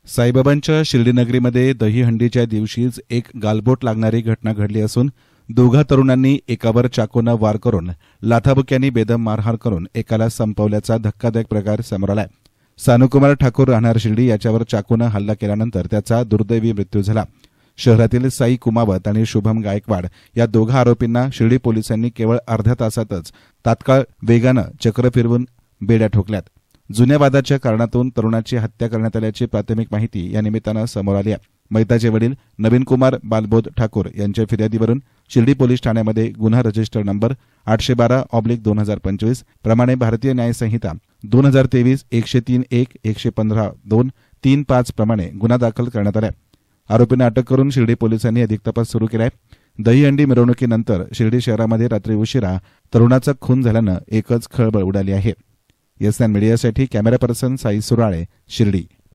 साईबाबांच्या शिर्डीनगरीमध्ये दहीहंडीच्या दिवशीच एक गालबोट लागणारी घटना घडली असून दोघा तरुणांनी एकावर चाकूनं वार करून लाथाबुक्यांनी बेदम मारहाण करून एकाला संपवल्याचा धक्कादायक प्रकार समोर आलाय। सानुकुमार ठाकूर राहणार शिर्डी याच्यावर चाकूनं हल्ला केल्यानंतर त्याचा दुर्दैवी मृत्यू झाला। शहरातील साई कुमावत आणि शुभम गायकवाड या दोघा आरोपींना शिर्डी पोलिसांनी केवळ अर्ध्या तासातच तात्काळ वेगानं चक्र फिरवून बेड्या ठोकल्यात। जुन्या वादाच्या कारणातून तरुणाची हत्या करण्यात आल्याची प्राथमिक माहिती या निमित्तानं समोर आली आहे। मैताचे वडील नवीन कुमार बालबोध ठाकूर यांच्या फिर्यादीवरून शिर्डी पोलीस ठाण्यामध्ये गुन्हा रजिस्टर नंबर 812/2025 प्रमाणे भारतीय न्याय संहिता 2023 103(1) 115(2) 35 प्रमाणे गुन्हा दाखल करण्यात आला। आरोपींना अटक करून शिर्डी पोलिसांनी अधिक तपास सुरू केला आहे। दहीहंडी मिरवणुकीनंतर शिर्डी शहरामध्ये रात्री उशिरा तरुणाचा खून झाल्यानं एकच खळबळ उडाली आहे। एसएन मीडियासाठी कॅमेरा पर्सन साई सुराळे, शिर्डी।